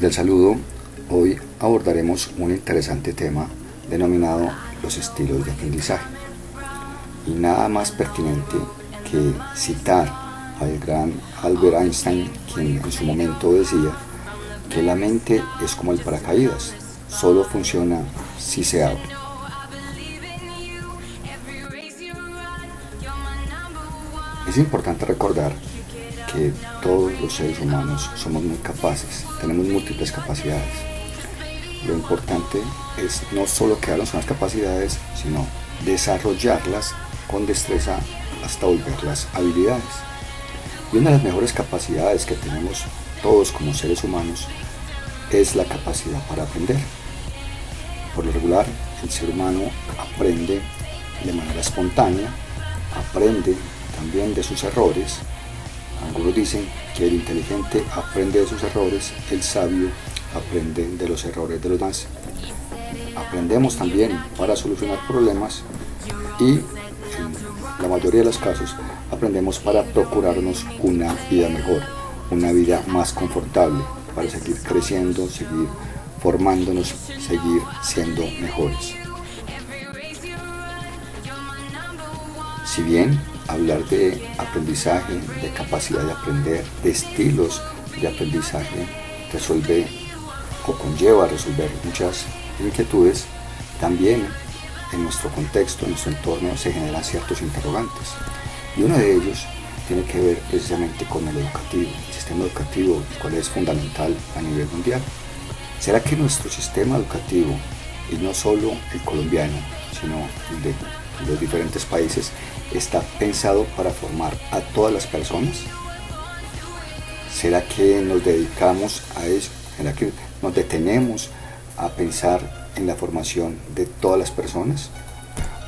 Del saludo, hoy abordaremos un interesante tema denominado los estilos de aprendizaje. Y nada más pertinente que citar al gran Albert Einstein, quien en su momento decía que la mente es como el paracaídas, solo funciona si se abre. Es importante recordar que todos los seres humanos somos muy capaces, tenemos múltiples capacidades. Lo importante es no solo quedarnos con las capacidades, sino desarrollarlas con destreza hasta volverlas habilidades. Y una de las mejores capacidades que tenemos todos como seres humanos es la capacidad para aprender. Por lo regular, el ser humano aprende de manera espontánea, aprende también de sus errores. Algunos dicen que el inteligente aprende de sus errores, el sabio aprende de los errores de los demás. Aprendemos también para solucionar problemas y en la mayoría de los casos aprendemos para procurarnos una vida mejor, una vida más confortable, para seguir creciendo, seguir formándonos, seguir siendo mejores. Si bien hablar de aprendizaje, de capacidad de aprender, de estilos de aprendizaje, resuelve o conlleva a resolver muchas inquietudes, también en nuestro contexto, en nuestro entorno, se generan ciertos interrogantes. Y uno de ellos tiene que ver precisamente con el educativo, el sistema educativo, el cual es fundamental a nivel mundial. ¿Será que nuestro sistema educativo, y no solo el colombiano, sino el de los diferentes países, está pensado para formar a todas las personas? ¿Será que nos dedicamos a eso? ¿Será que nos detenemos a pensar en la formación de todas las personas?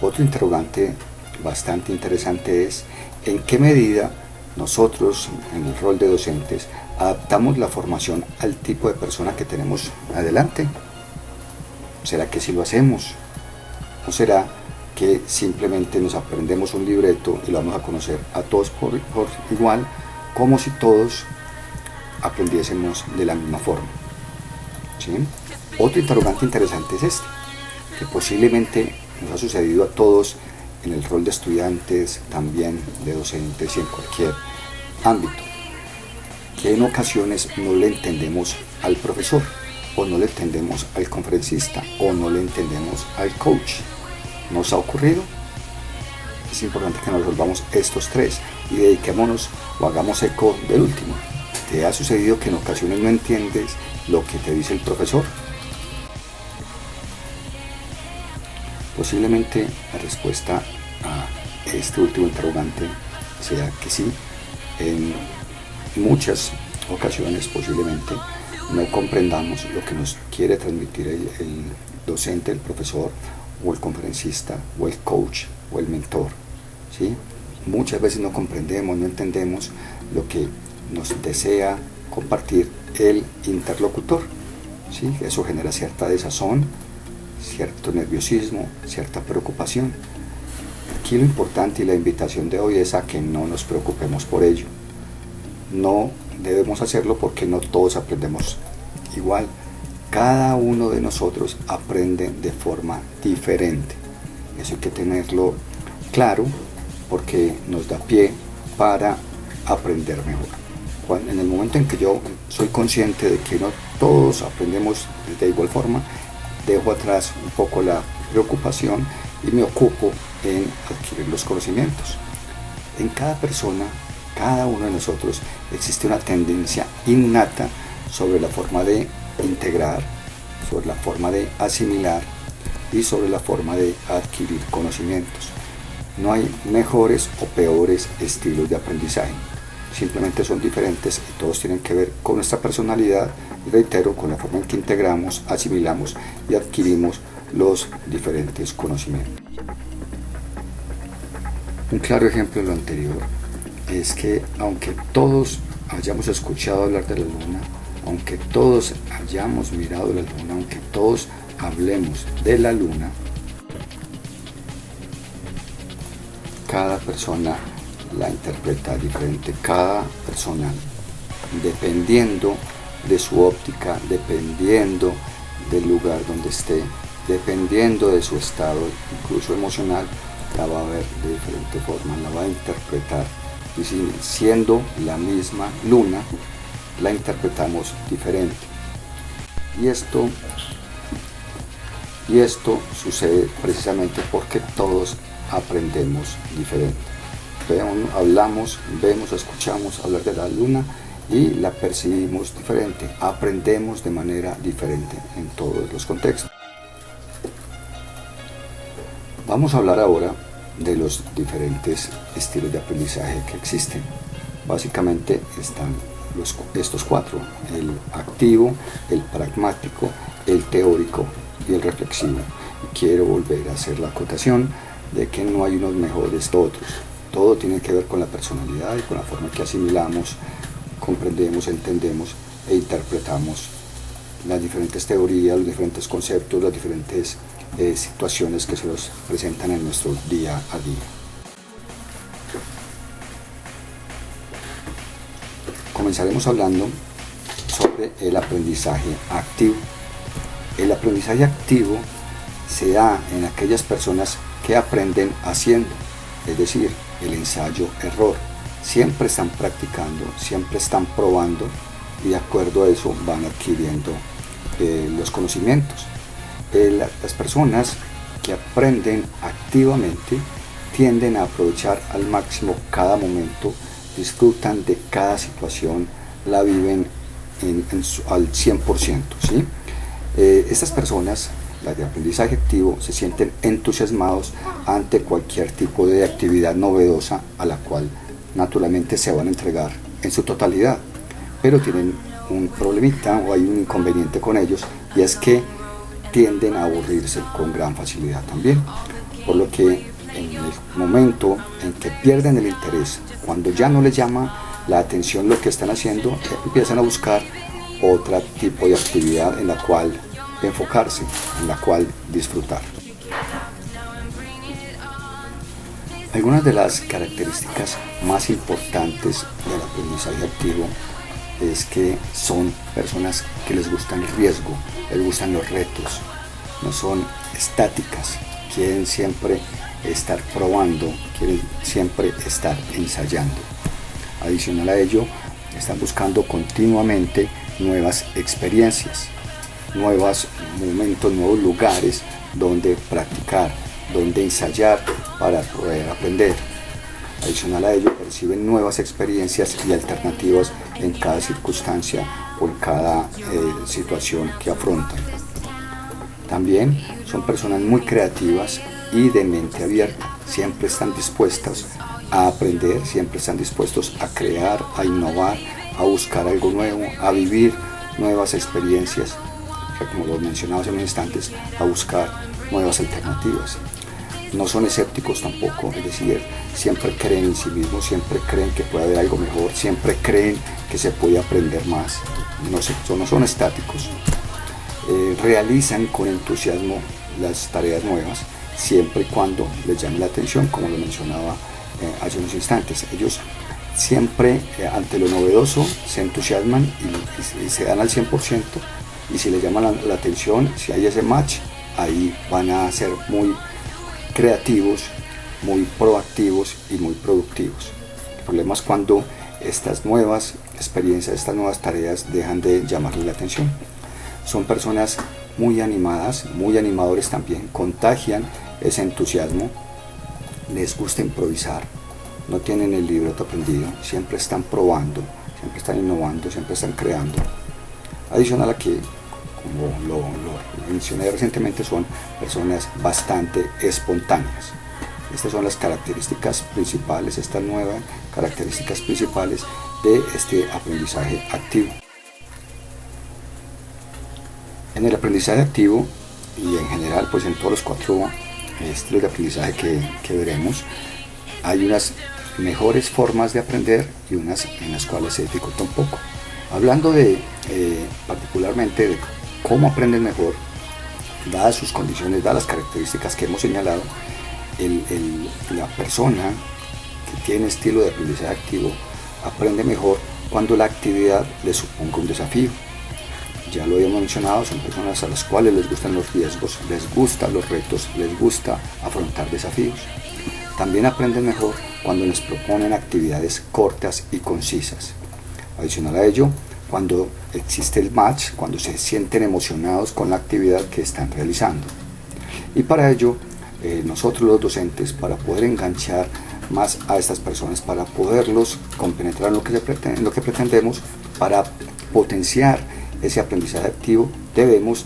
Otro interrogante bastante interesante es en qué medida nosotros, en el rol de docentes, adaptamos la formación al tipo de persona que tenemos adelante. ¿Será que sí lo hacemos? ¿O será que simplemente nos aprendemos un libreto y lo vamos a conocer a todos por igual, como si todos aprendiésemos de la misma forma? ¿Sí? Otro interrogante interesante es este, que posiblemente nos ha sucedido a todos en el rol de estudiantes, también de docentes y en cualquier ámbito, que en ocasiones no le entendemos al profesor, o no le entendemos al conferencista, o no le entendemos al coach. ¿Nos ha ocurrido? Es importante que nos resolvamos estos tres y dediquémonos o hagamos eco del último. ¿Te ha sucedido que en ocasiones no entiendes lo que te dice el profesor? Posiblemente la respuesta a este último interrogante sea que sí. En muchas ocasiones posiblemente no comprendamos lo que nos quiere transmitir el docente, el profesor, o el conferencista, o el coach, o el mentor, ¿sí? Muchas veces no comprendemos, no entendemos lo que nos desea compartir el interlocutor, ¿sí? Eso genera cierta desazón, cierto nerviosismo, cierta preocupación. Aquí lo importante y la invitación de hoy es a que no nos preocupemos por ello. No debemos hacerlo porque no todos aprendemos igual. Cada uno de nosotros aprende de forma diferente. Eso hay que tenerlo claro porque nos da pie para aprender mejor. En el momento en que yo soy consciente de que no todos aprendemos de igual forma, dejo atrás un poco la preocupación y me ocupo en adquirir los conocimientos. En cada persona, cada uno de nosotros, existe una tendencia innata sobre la forma de integrar, sobre la forma de asimilar y sobre la forma de adquirir conocimientos. No hay mejores o peores estilos de aprendizaje, simplemente son diferentes y todos tienen que ver con nuestra personalidad y, reitero, con la forma en que integramos, asimilamos y adquirimos los diferentes conocimientos. Un claro ejemplo de lo anterior es que aunque todos hayamos escuchado hablar de la luna, aunque todos hayamos mirado la luna, aunque todos hablemos de la luna, cada persona la interpreta diferente. Cada persona, dependiendo de su óptica, dependiendo del lugar donde esté, dependiendo de su estado, incluso emocional, la va a ver de diferente forma, la va a interpretar. Y siendo la misma luna, la interpretamos diferente. Y esto sucede precisamente porque todos aprendemos diferente. Hablamos, vemos, escuchamos hablar de la luna y la percibimos diferente, aprendemos de manera diferente en todos los contextos. Vamos a hablar ahora de los diferentes estilos de aprendizaje que existen. Básicamente están estos cuatro: el activo, el pragmático, el teórico y el reflexivo. Y quiero volver a hacer la acotación de que no hay unos mejores que otros. Todo tiene que ver con la personalidad y con la forma que asimilamos, comprendemos, entendemos e interpretamos las diferentes teorías, los diferentes conceptos, las diferentes situaciones que se nos presentan en nuestro día a día. Comenzaremos hablando sobre el aprendizaje activo. El aprendizaje activo se da en aquellas personas que aprenden haciendo, es decir, el ensayo-error. Siempre están practicando, siempre están probando y de acuerdo a eso van adquiriendo los conocimientos. Las personas que aprenden activamente tienden a aprovechar al máximo cada momento, disfrutan de cada situación, la viven al 100%, ¿sí? Estas personas, las de aprendizaje activo, se sienten entusiasmados ante cualquier tipo de actividad novedosa a la cual naturalmente se van a entregar en su totalidad, pero tienen un problemita o hay un inconveniente con ellos, y es que tienden a aburrirse con gran facilidad también, por lo que en el momento en que pierden el interés, cuando ya no les llama la atención lo que están haciendo, empiezan a buscar otro tipo de actividad en la cual enfocarse, en la cual disfrutar. Algunas de las características más importantes del aprendizaje activo es que son personas que les gusta el riesgo, les gustan los retos, no son estáticas, quieren siempre estar probando, quieren siempre estar ensayando. Adicional a ello, están buscando continuamente nuevas experiencias, nuevos momentos, nuevos lugares donde practicar, donde ensayar para poder aprender. Adicional a ello, perciben nuevas experiencias y alternativas en cada circunstancia o en cada situación que afrontan. También son personas muy creativas y de mente abierta. Siempre están dispuestas a aprender, siempre están dispuestos a crear, a innovar, a buscar algo nuevo, a vivir nuevas experiencias, como lo mencionaba hace unos instantes, a buscar nuevas alternativas. No son escépticos tampoco, es decir, siempre creen en sí mismos, siempre creen que puede haber algo mejor, siempre creen que se puede aprender más, no son estáticos. Realizan con entusiasmo las tareas nuevas, siempre y cuando les llame la atención, como lo mencionaba hace unos instantes. Ellos siempre ante lo novedoso se entusiasman y se dan al 100%, y si les llama la atención, si hay ese match, ahí van a ser muy creativos, muy proactivos y muy productivos. El problema es cuando estas nuevas experiencias, estas nuevas tareas dejan de llamarles la atención. Son personas muy animadas, muy animadores también, contagian ese entusiasmo, les gusta improvisar, no tienen el libreto aprendido, siempre están probando, siempre están innovando, siempre están creando. Adicional a que, como lo mencioné recientemente, son personas bastante espontáneas. Estas son las características principales, estas nuevas características principales de este aprendizaje activo. En el aprendizaje activo y en general, pues en todos los cuatro estilos de aprendizaje que veremos, hay unas mejores formas de aprender y unas en las cuales se dificulta un poco. Hablando particularmente de cómo aprenden mejor, dadas sus condiciones, dadas las características que hemos señalado, la persona que tiene estilo de aprendizaje activo aprende mejor cuando la actividad le suponga un desafío. ya lo habíamos mencionado, son personas a las cuales les gustan los riesgos, les gustan los retos, les gusta afrontar desafíos. También aprenden mejor cuando les proponen actividades cortas y concisas. Adicional a ello, cuando existe el match, cuando se sienten emocionados con la actividad que están realizando. Y para ello, nosotros los docentes, para poder enganchar más a estas personas, para poderlos compenetrar en lo que pretendemos, para potenciar ese aprendizaje activo, debemos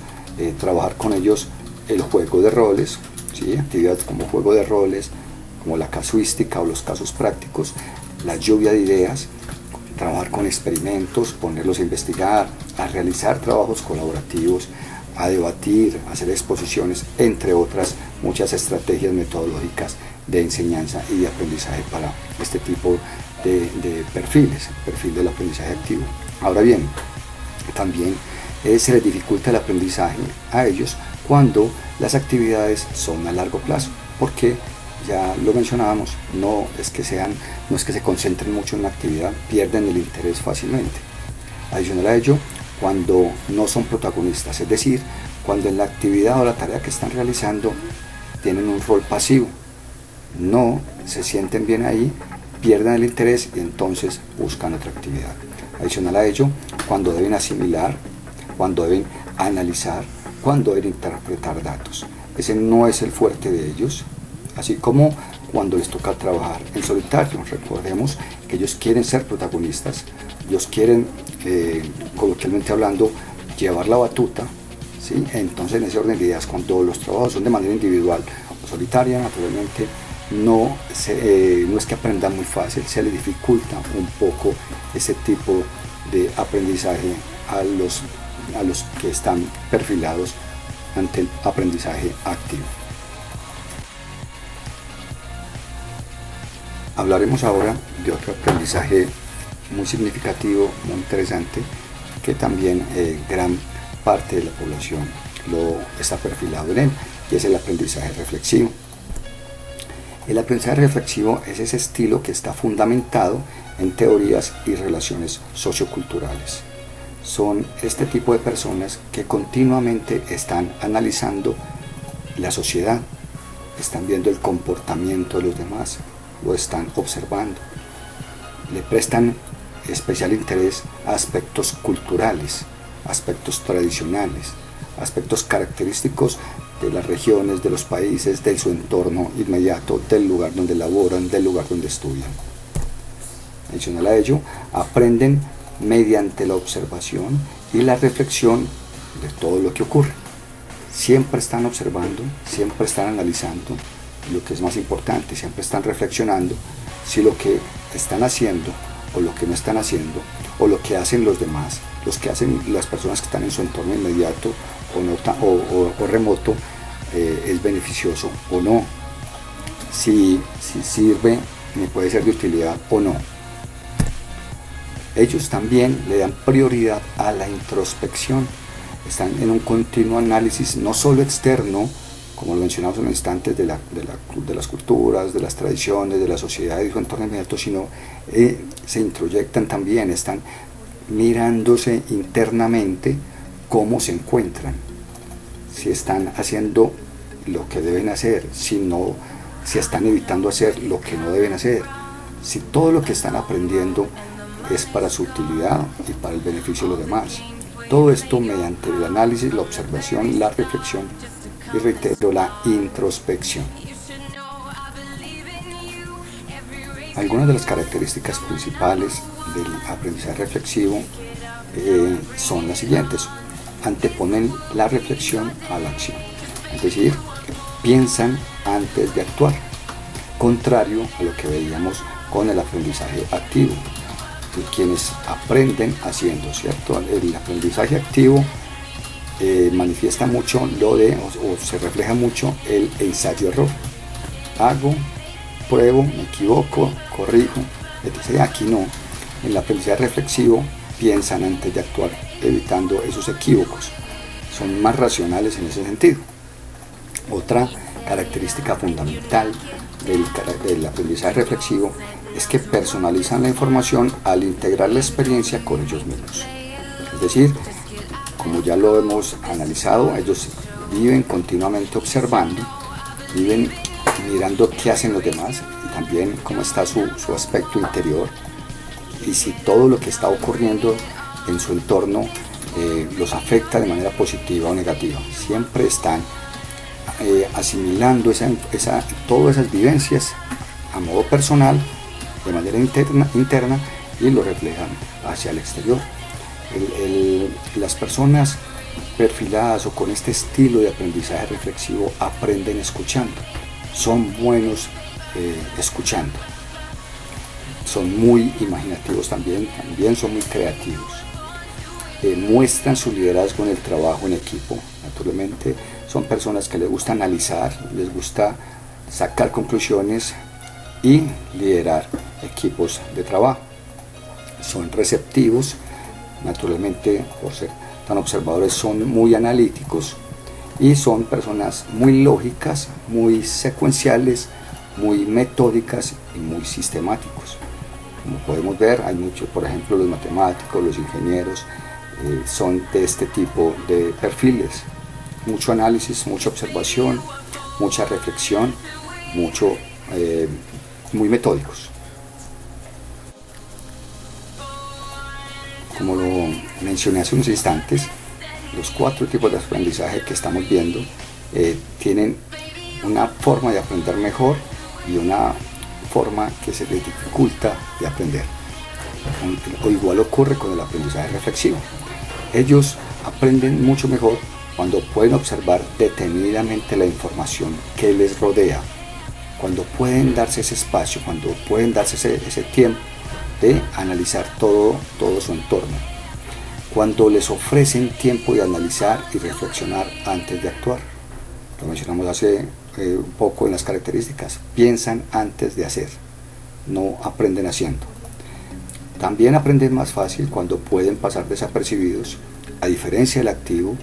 trabajar con ellos el juego de roles, ¿sí? Actividades como juego de roles, como la casuística o los casos prácticos, la lluvia de ideas, trabajar con experimentos, ponerlos a investigar, a realizar trabajos colaborativos, a debatir, a hacer exposiciones, entre otras muchas estrategias metodológicas de enseñanza y de aprendizaje para este tipo de perfiles, el perfil del aprendizaje activo. Ahora bien, también se les dificulta el aprendizaje a ellos cuando las actividades son a largo plazo, porque ya lo mencionábamos, no es que se concentren mucho en la actividad, pierden el interés fácilmente. Adicional a ello, cuando no son protagonistas, es decir, cuando en la actividad o la tarea que están realizando tienen un rol pasivo, no se sienten bien ahí, pierden el interés y entonces buscan otra actividad. Adicional a ello, cuando deben asimilar, cuando deben analizar, cuando deben interpretar datos. Ese no es el fuerte de ellos, así como cuando les toca trabajar en solitario. Recordemos que ellos quieren ser protagonistas, ellos quieren, coloquialmente hablando, llevar la batuta, ¿sí? Entonces, en ese orden de ideas, cuando los trabajos son de manera individual o solitaria, naturalmente no es que aprendan muy fácil, se les dificulta un poco ese tipo de aprendizaje a los que están perfilados ante el aprendizaje activo. Hablaremos ahora de otro aprendizaje muy significativo, muy interesante, que también gran parte de la población lo está perfilado en él, y es el aprendizaje reflexivo. El aprendizaje reflexivo es ese estilo que está fundamentado en teorías y relaciones socioculturales. Son este tipo de personas que continuamente están analizando la sociedad, están viendo el comportamiento de los demás, lo están observando, le prestan especial interés a aspectos culturales, aspectos tradicionales, aspectos característicos de las regiones, de los países, de su entorno inmediato, del lugar donde laboran, del lugar donde estudian. Adicional a ello, aprenden mediante la observación y la reflexión de todo lo que ocurre. Siempre están observando, siempre están analizando, lo que es más importante, siempre están reflexionando si lo que están haciendo o lo que no están haciendo, o lo que hacen los demás, los que hacen las personas que están en su entorno inmediato o remoto, es beneficioso o no, si sirve, me puede ser de utilidad o no. Ellos también le dan prioridad a la introspección, están en un continuo análisis, no solo externo, como lo mencionamos en instantes, de las culturas, de las tradiciones, de la sociedad y su entorno inmediato, sino se introyectan también, están mirándose internamente cómo se encuentran, si están haciendo lo que deben hacer, si están evitando hacer lo que no deben hacer, si todo lo que están aprendiendo es para su utilidad y para el beneficio de los demás. Todo esto mediante el análisis, la observación, la reflexión y, reitero, la introspección. Algunas de las características principales del aprendizaje reflexivo son las siguientes. Anteponen la reflexión a la acción, es decir, piensan antes de actuar, contrario a lo que veíamos con el aprendizaje activo, de quienes aprenden haciendo, ¿cierto? El aprendizaje activo manifiesta mucho o se refleja mucho el ensayo-error. Hago, pruebo, me equivoco, corrijo, etc. Aquí no. En el aprendizaje reflexivo piensan antes de actuar, evitando esos equívocos. Son más racionales en ese sentido. Otra característica fundamental del aprendizaje reflexivo es que personalizan la información al integrar la experiencia con ellos mismos. Es decir, como ya lo hemos analizado, ellos viven continuamente observando, viven mirando qué hacen los demás y también cómo está su aspecto interior, y si todo lo que está ocurriendo en su entorno los afecta de manera positiva o negativa. Siempre están asimilando todas esas vivencias a modo personal, de manera interna, y lo reflejan hacia el exterior. Las personas perfiladas o con este estilo de aprendizaje reflexivo aprenden escuchando, son buenos escuchando, son muy imaginativos también son muy creativos, muestran su liderazgo en el trabajo en equipo. Naturalmente son personas que les gusta analizar, les gusta sacar conclusiones y liderar equipos de trabajo. Son receptivos, naturalmente por ser tan observadores son muy analíticos y son personas muy lógicas, muy secuenciales, muy metódicas y muy sistemáticos. Como podemos ver, hay muchos, por ejemplo, los matemáticos, los ingenieros, son de este tipo de perfiles. Mucho análisis, mucha observación, mucha reflexión, muy metódicos. Como lo mencioné hace unos instantes, los 4 tipos de aprendizaje que estamos viendo tienen una forma de aprender mejor y una forma que se les dificulta de aprender. O igual ocurre con el aprendizaje reflexivo. Ellos aprenden mucho mejor cuando pueden observar detenidamente la información que les rodea, cuando pueden darse ese espacio, cuando pueden darse ese tiempo de analizar todo su entorno, cuando les ofrecen tiempo de analizar y reflexionar antes de actuar. Lo mencionamos hace un poco en las características. Piensan antes de hacer, no aprenden haciendo. También aprenden más fácil cuando pueden pasar desapercibidos, a diferencia del activo.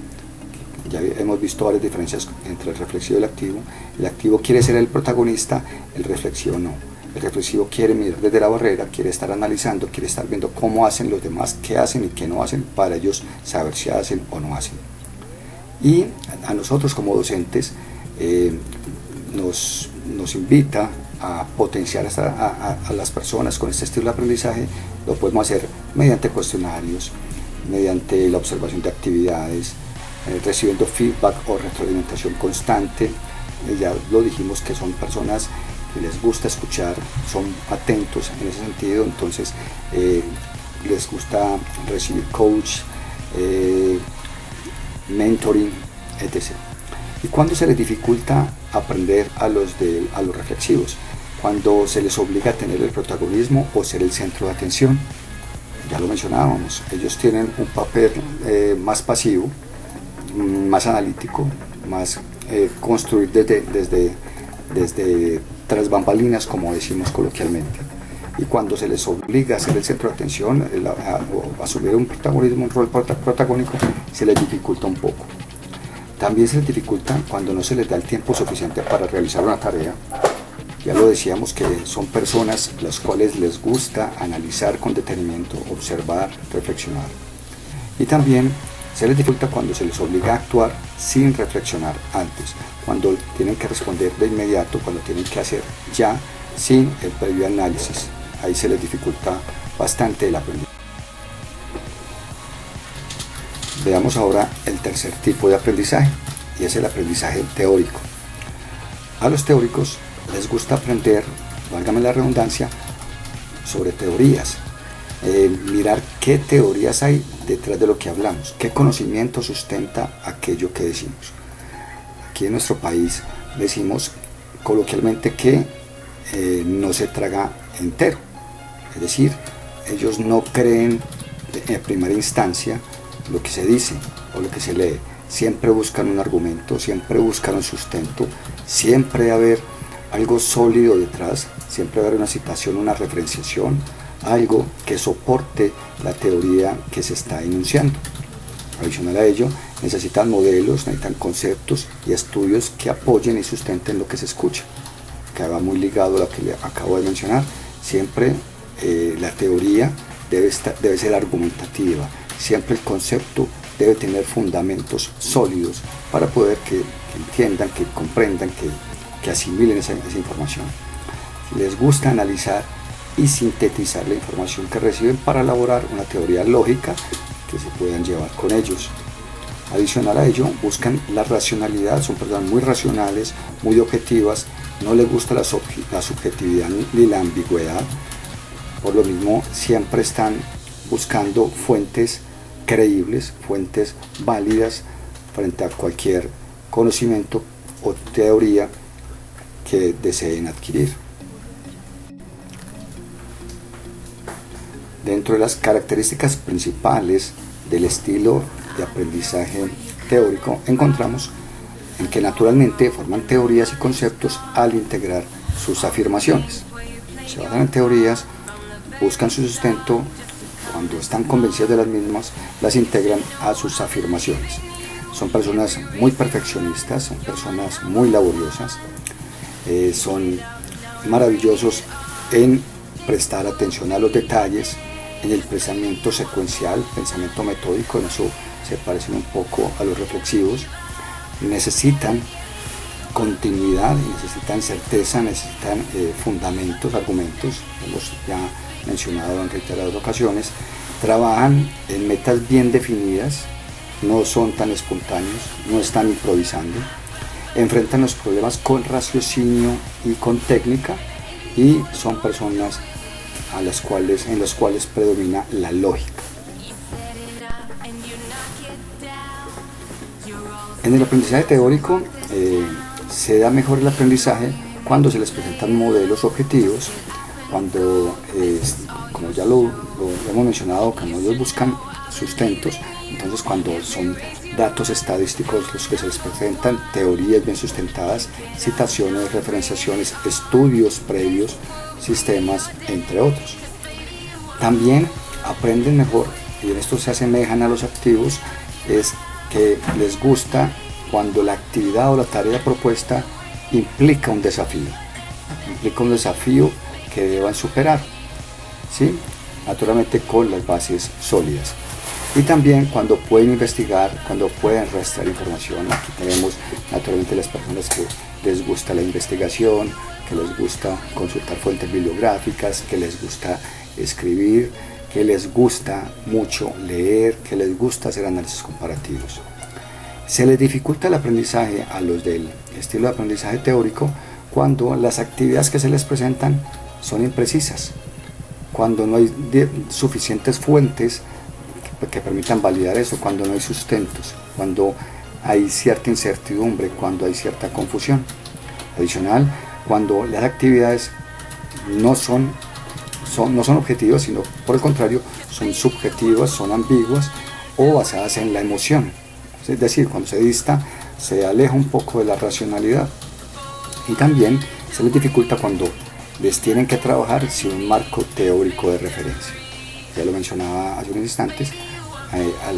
Ya hemos visto varias diferencias entre el reflexivo y el activo. El activo quiere ser el protagonista, el reflexivo no. El reflexivo quiere mirar desde la barrera, quiere estar analizando, quiere estar viendo cómo hacen los demás, qué hacen y qué no hacen, para ellos saber si hacen o no hacen. Y a nosotros como docentes nos invita a potenciar a las personas con este estilo de aprendizaje. Lo podemos hacer mediante cuestionarios, mediante la observación de actividades, recibiendo feedback o retroalimentación constante. Ya lo dijimos que son personas que les gusta escuchar, son atentos en ese sentido, entonces les gusta recibir coach, mentoring, etc. ¿Y cuándo se les dificulta aprender a los reflexivos? Cuando se les obliga a tener el protagonismo o ser el centro de atención. Ya lo mencionábamos, ellos tienen un papel más pasivo, más analítico, más construir desde tras bambalinas, como decimos coloquialmente. Y cuando se les obliga a ser el centro de atención, a asumir un protagonismo, un rol protagónico, se les dificulta un poco. También se les dificulta cuando no se les da el tiempo suficiente para realizar una tarea. Ya lo decíamos que son personas las cuales les gusta analizar con detenimiento, observar, reflexionar. Y también se les dificulta cuando se les obliga a actuar sin reflexionar antes, cuando tienen que responder de inmediato, cuando tienen que hacer ya sin el previo análisis. Ahí se les dificulta bastante el aprendizaje. Veamos ahora el tercer tipo de aprendizaje, y es el aprendizaje teórico. A los teóricos les gusta aprender, válgame la redundancia, sobre teorías, mirar qué teorías hay detrás de lo que hablamos, qué conocimiento sustenta aquello que decimos. Aquí en nuestro país decimos coloquialmente que no se traga entero, es decir, ellos no creen en primera instancia lo que se dice o lo que se lee, siempre buscan un argumento, siempre buscan un sustento, siempre debe haber algo sólido detrás, siempre debe haber una citación, una referenciación, algo que soporte la teoría que se está enunciando. Adicional a ello, necesitan modelos, necesitan conceptos y estudios que apoyen y sustenten lo que se escucha, que va muy ligado a lo que le acabo de mencionar. Siempre la teoría debe ser argumentativa, siempre el concepto debe tener fundamentos sólidos para poder que entiendan, que comprendan, que asimilen esa información. Les gusta analizar y sintetizar la información que reciben para elaborar una teoría lógica que se puedan llevar con ellos. Adicional a ello, buscan la racionalidad, son personas muy racionales, muy objetivas, no les gusta la subjetividad ni la ambigüedad. Por lo mismo, siempre están buscando fuentes creíbles, fuentes válidas frente a cualquier conocimiento o teoría que deseen adquirir. Dentro de las características principales del estilo de aprendizaje teórico encontramos en que naturalmente forman teorías y conceptos al integrar sus afirmaciones. Se basan en teorías, buscan su sustento, cuando están convencidos de las mismas, las integran a sus afirmaciones. Son personas muy perfeccionistas, son personas muy laboriosas, son maravillosos en prestar atención a los detalles, en el pensamiento secuencial, pensamiento metódico, en eso se parecen un poco a los reflexivos. Necesitan continuidad, necesitan certeza, necesitan fundamentos, argumentos, hemos ya mencionado en reiteradas ocasiones. Trabajan en metas bien definidas, no son tan espontáneos, no están improvisando, enfrentan los problemas con raciocinio y con técnica, y son personas en las cuales predomina la lógica. En el aprendizaje teórico se da mejor el aprendizaje cuando se les presentan modelos objetivos, cuando, como ya lo hemos mencionado, que no ellos buscan sustentos. Entonces, cuando son datos estadísticos los que se les presentan, teorías bien sustentadas, citaciones, referenciaciones, estudios previos, sistemas, entre otros. También aprenden mejor, y en esto se asemejan a los activos, es que les gusta cuando la actividad o la tarea propuesta implica un desafío que deban superar, ¿sí? Naturalmente con las bases sólidas. Y también cuando pueden investigar, cuando pueden rastrear información. Aquí tenemos naturalmente las personas que les gusta la investigación, que les gusta consultar fuentes bibliográficas, que les gusta escribir, que les gusta mucho leer, que les gusta hacer análisis comparativos. Se les dificulta el aprendizaje a los del estilo de aprendizaje teórico cuando las actividades que se les presentan son imprecisas, cuando no hay suficientes fuentes que permitan validar eso, cuando no hay sustentos, cuando hay cierta incertidumbre, cuando hay cierta confusión. Adicional, cuando las actividades no son objetivas, sino por el contrario son subjetivas, son ambiguas o basadas en la emoción. Es decir, cuando se dista, se aleja un poco de la racionalidad. Y también se les dificulta cuando les tienen que trabajar sin un marco teórico de referencia. Ya lo mencionaba hace unos instantes, a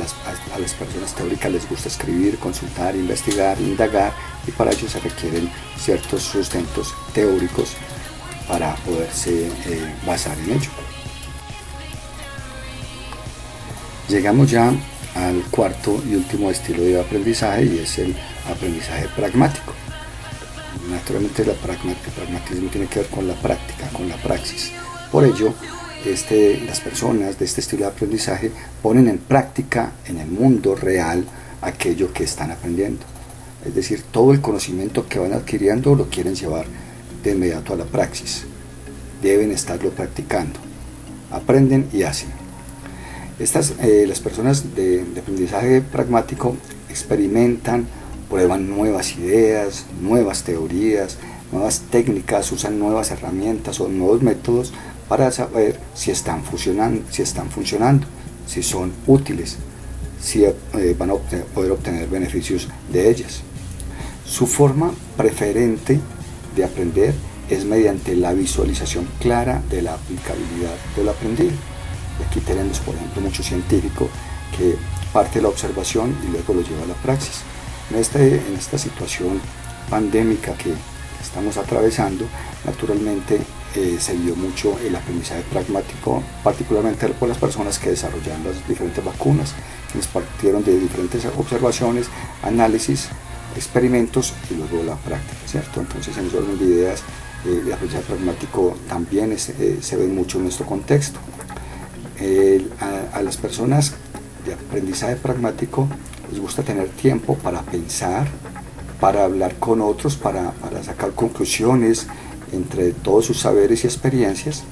las personas teóricas les gusta escribir, consultar, investigar, indagar, y para ello se requieren ciertos sustentos teóricos para poderse basar en ello. Llegamos ya al cuarto y último estilo de aprendizaje, y es el aprendizaje pragmático. Naturalmente el pragmatismo tiene que ver con la práctica, con la praxis. Por ello, las personas de este estilo de aprendizaje ponen en práctica en el mundo real aquello que están aprendiendo. Es decir, todo el conocimiento que van adquiriendo lo quieren llevar de inmediato a la praxis. Deben estarlo practicando. Aprenden y hacen. Las personas de aprendizaje pragmático experimentan, prueban nuevas ideas, nuevas teorías, nuevas técnicas, usan nuevas herramientas o nuevos métodos para saber si están funcionando, si son útiles, si van a poder obtener beneficios de ellas. Su forma preferente de aprender es mediante la visualización clara de la aplicabilidad de lo aprendido. Y aquí tenemos, por ejemplo, mucho científico que parte de la observación y luego lo lleva a la praxis. En esta situación pandémica que estamos atravesando, naturalmente se vio mucho el aprendizaje pragmático, particularmente por las personas que desarrollan las diferentes vacunas, les partieron de diferentes observaciones, análisis, experimentos y luego la práctica, ¿cierto? Entonces en ese orden de ideas el aprendizaje pragmático también se ve mucho en nuestro contexto. A las personas de aprendizaje pragmático les gusta tener tiempo para pensar, para hablar con otros, para sacar conclusiones entre todos sus saberes y experiencias.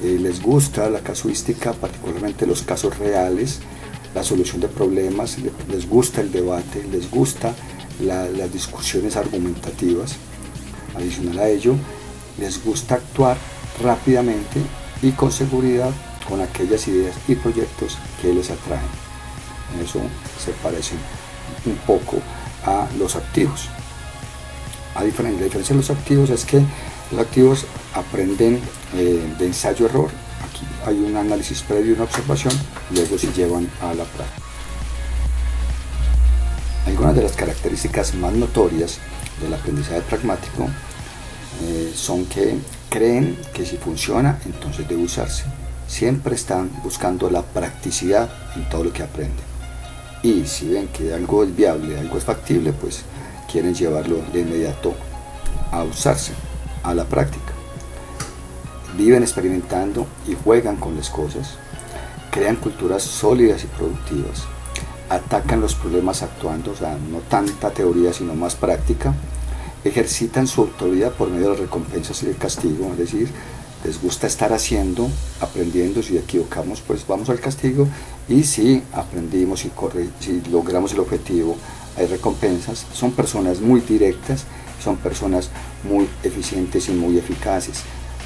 Les gusta la casuística, particularmente los casos reales, la solución de problemas, les gusta el debate, les gusta las discusiones argumentativas. Adicional a ello, les gusta actuar rápidamente y con seguridad con aquellas ideas y proyectos que les atraen. En eso se parecen un poco a los activos. La diferencia de los activos es que los activos aprenden de ensayo-error. Aquí hay un análisis previo y una observación, luego se llevan a la práctica. Algunas de las características más notorias del aprendizaje pragmático son que creen que si funciona, entonces debe usarse. Siempre están buscando la practicidad en todo lo que aprenden. Y si ven que algo es viable, algo es factible, pues quieren llevarlo de inmediato a usarse, a la práctica. Viven experimentando y juegan con las cosas, crean culturas sólidas y productivas, atacan los problemas actuando, o sea, no tanta teoría sino más práctica, ejercitan su autoridad por medio de las recompensas y el castigo, es decir, les gusta estar haciendo, aprendiendo. Si equivocamos, pues vamos al castigo, y si aprendimos y si logramos el objetivo, hay recompensas. Son personas muy directas, son personas muy eficientes y muy eficaces,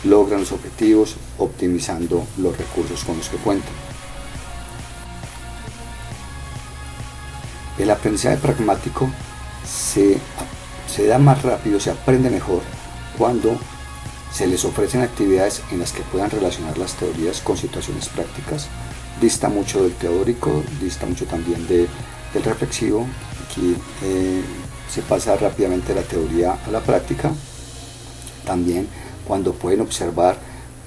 logran los objetivos optimizando los recursos con los que cuentan. El aprendizaje pragmático se da más rápido, se aprende mejor cuando se les ofrecen actividades en las que puedan relacionar las teorías con situaciones prácticas. Dista mucho del teórico, dista mucho también del reflexivo. Aquí se pasa rápidamente de la teoría a la práctica. También cuando pueden observar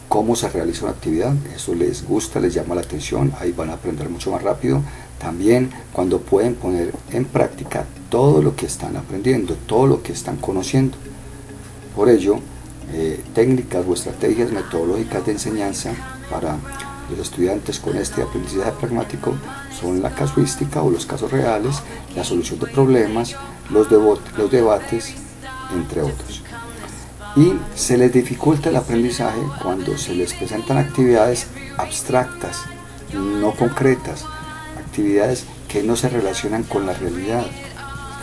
cómo se realiza una actividad, eso les gusta, les llama la atención, ahí van a aprender mucho más rápido. También cuando pueden poner en práctica todo lo que están aprendiendo, todo lo que están conociendo. Por ello, técnicas o estrategias metodológicas de enseñanza para los estudiantes con este aprendizaje pragmático son la casuística o los casos reales, la solución de problemas, los debates, entre otros. Y se les dificulta el aprendizaje cuando se les presentan actividades abstractas, no concretas, actividades que no se relacionan con la realidad,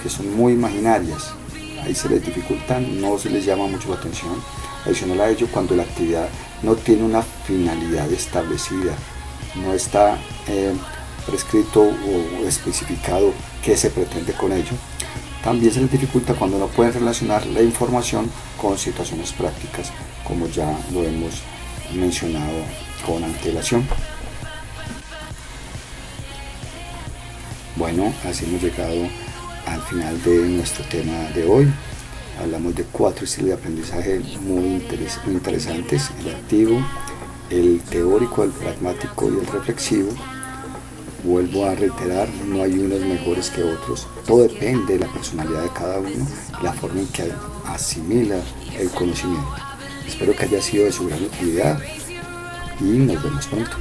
que son muy imaginarias. Ahí se les dificultan, no se les llama mucho la atención. Adicional a ello, cuando la actividad no tiene una finalidad establecida, no está prescrito o especificado qué se pretende con ello. También se les dificulta cuando no pueden relacionar la información con situaciones prácticas, como ya lo hemos mencionado con antelación. Bueno, así hemos llegado al final de nuestro tema de hoy. Hablamos de 4 estilos de aprendizaje muy interesantes: el activo, el teórico, el pragmático y el reflexivo. Vuelvo a reiterar, no hay unos mejores que otros, todo depende de la personalidad de cada uno, la forma en que asimila el conocimiento. Espero que haya sido de su gran utilidad y nos vemos pronto.